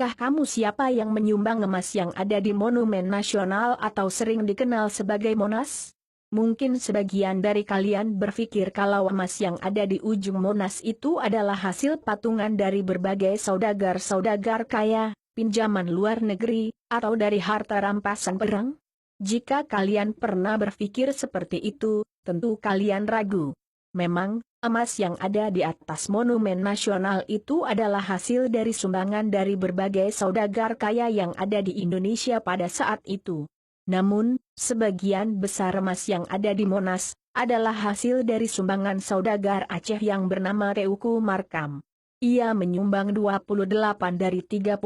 Kah kamu siapa yang menyumbang emas yang ada di Monumen Nasional atau sering dikenal sebagai Monas? Mungkin sebagian dari kalian berpikir kalau emas yang ada di ujung Monas itu adalah hasil patungan dari berbagai saudagar-saudagar kaya, pinjaman luar negeri, atau dari harta rampasan perang? Jika kalian pernah berpikir seperti itu, tentu kalian ragu. Memang, emas yang ada di atas Monumen Nasional itu adalah hasil dari sumbangan dari berbagai saudagar kaya yang ada di Indonesia pada saat itu. Namun, sebagian besar emas yang ada di Monas adalah hasil dari sumbangan saudagar Aceh yang bernama Teuku Markam. Ia menyumbang 28 dari 38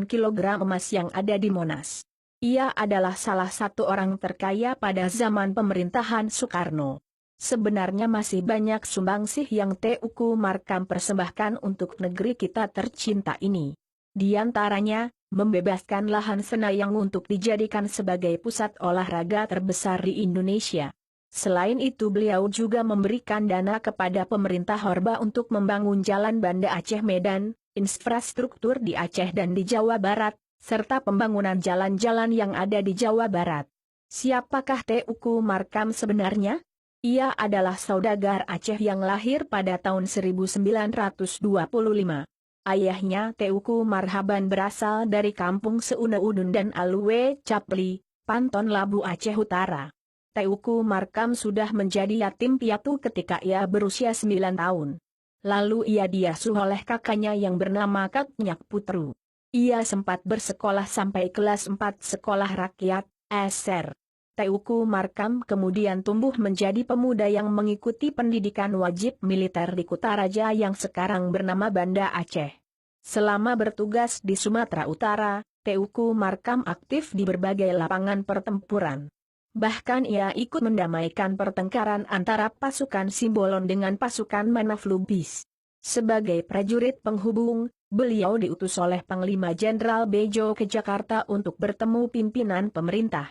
kilogram emas yang ada di Monas. Ia adalah salah satu orang terkaya pada zaman pemerintahan Soekarno. Sebenarnya masih banyak sumbangsih yang Teuku Markam persembahkan untuk negeri kita tercinta ini. Di antaranya, membebaskan lahan Senayang untuk dijadikan sebagai pusat olahraga terbesar di Indonesia. Selain itu beliau juga memberikan dana kepada pemerintah Orba untuk membangun jalan Banda Aceh Medan, infrastruktur di Aceh dan di Jawa Barat, serta pembangunan jalan-jalan yang ada di Jawa Barat. Siapakah Teuku Markam sebenarnya? Ia adalah saudagar Aceh yang lahir pada tahun 1925. Ayahnya Teuku Marhaban berasal dari kampung Seuneudun dan Alue Capli, Panton Labu Aceh Utara. Teuku Markam sudah menjadi yatim piatu ketika ia berusia 9 tahun. Lalu ia diasuh oleh kakaknya yang bernama Kak Nyak Putru. Ia sempat bersekolah sampai kelas 4 sekolah rakyat, SR. Teuku Markam kemudian tumbuh menjadi pemuda yang mengikuti pendidikan wajib militer di Kutaraja yang sekarang bernama Banda Aceh. Selama bertugas di Sumatera Utara, Teuku Markam aktif di berbagai lapangan pertempuran. Bahkan ia ikut mendamaikan pertengkaran antara pasukan Simbolon dengan pasukan Manaf Lubis. Sebagai prajurit penghubung, beliau diutus oleh Panglima Jenderal Bejo ke Jakarta untuk bertemu pimpinan pemerintah.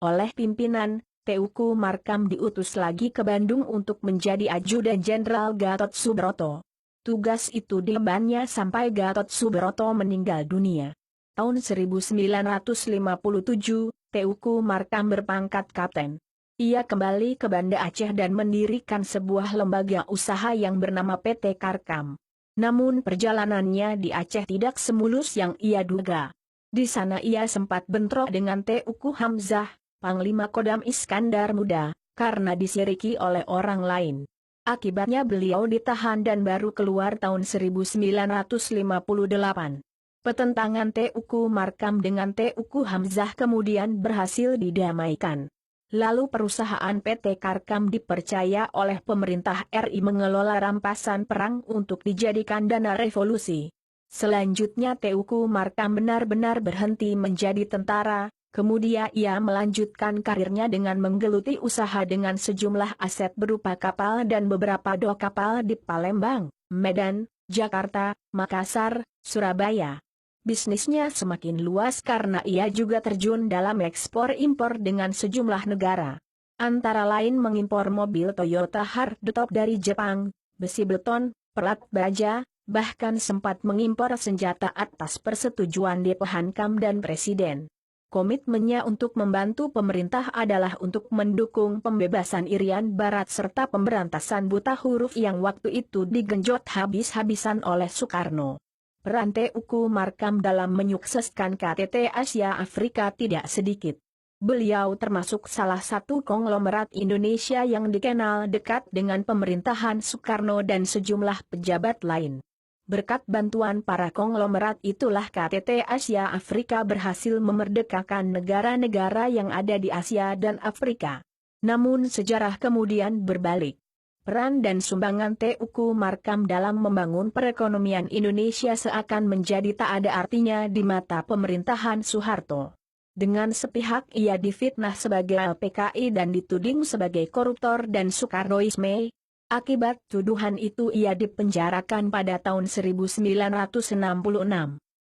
Oleh pimpinan, Teuku Markam diutus lagi ke Bandung untuk menjadi ajudan Jenderal Gatot Subroto. Tugas itu diembannya sampai Gatot Subroto meninggal dunia. Tahun 1957, Teuku Markam berpangkat kapten. Ia kembali ke Banda Aceh dan mendirikan sebuah lembaga usaha yang bernama PT Karkam. Namun perjalanannya di Aceh tidak semulus yang ia duga. Di sana ia sempat bentrok dengan Teuku Hamzah, Panglima Kodam Iskandar Muda, karena disiriki oleh orang lain. Akibatnya beliau ditahan dan baru keluar tahun 1958. Pertentangan Teuku Markam dengan Teuku Hamzah kemudian berhasil didamaikan. Lalu perusahaan PT Karkam dipercaya oleh pemerintah RI mengelola rampasan perang untuk dijadikan dana revolusi. Selanjutnya Teuku Markam benar-benar berhenti menjadi tentara. Kemudian ia melanjutkan karirnya dengan menggeluti usaha dengan sejumlah aset berupa kapal dan beberapa dok kapal di Palembang, Medan, Jakarta, Makassar, Surabaya. Bisnisnya semakin luas karena ia juga terjun dalam ekspor-impor dengan sejumlah negara. Antara lain mengimpor mobil Toyota hardtop dari Jepang, besi beton, pelat baja, bahkan sempat mengimpor senjata atas persetujuan DP Hankam dan Presiden. Komitmennya untuk membantu pemerintah adalah untuk mendukung pembebasan Irian Barat serta pemberantasan buta huruf yang waktu itu digenjot habis-habisan oleh Soekarno. Peran Teuku Markam dalam menyukseskan KTT Asia Afrika tidak sedikit. Beliau termasuk salah satu konglomerat Indonesia yang dikenal dekat dengan pemerintahan Soekarno dan sejumlah pejabat lain. Berkat bantuan para konglomerat itulah KTT Asia Afrika berhasil memerdekakan negara-negara yang ada di Asia dan Afrika. Namun sejarah kemudian berbalik. Peran dan sumbangan Teuku Markam dalam membangun perekonomian Indonesia seakan menjadi tak ada artinya di mata pemerintahan Soeharto. Dengan sepihak ia difitnah sebagai LPKI dan dituding sebagai koruptor dan Soekarnoisme. Akibat tuduhan itu ia dipenjarakan pada tahun 1966.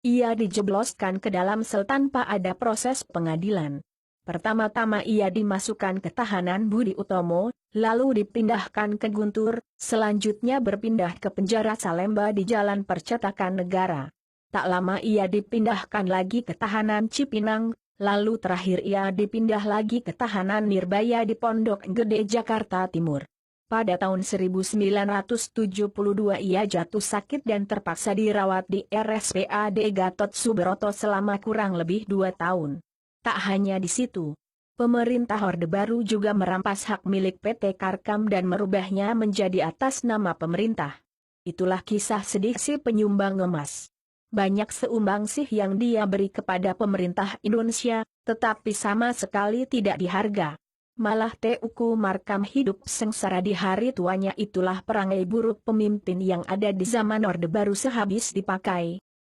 Ia dijebloskan ke dalam sel tanpa ada proses pengadilan. Pertama-tama ia dimasukkan ke tahanan Budi Utomo, lalu dipindahkan ke Guntur, selanjutnya berpindah ke penjara Salemba di Jalan Percetakan Negara. Tak lama ia dipindahkan lagi ke tahanan Cipinang, lalu terakhir ia dipindah lagi ke tahanan Nirbaya di Pondok Gede Jakarta Timur. Pada tahun 1972 ia jatuh sakit dan terpaksa dirawat di RSPAD Gatot Subroto selama kurang lebih 2 tahun. Tak hanya di situ. Pemerintah Orde Baru juga merampas hak milik PT Karkam dan merubahnya menjadi atas nama pemerintah. Itulah kisah sedih si penyumbang emas. Banyak seumbang sih yang dia beri kepada pemerintah Indonesia, tetapi sama sekali tidak diharga. Malah Teuku Markam hidup sengsara di hari tuanya. Itulah perangai buruk pemimpin yang ada di zaman Orde Baru sehabis dipakai.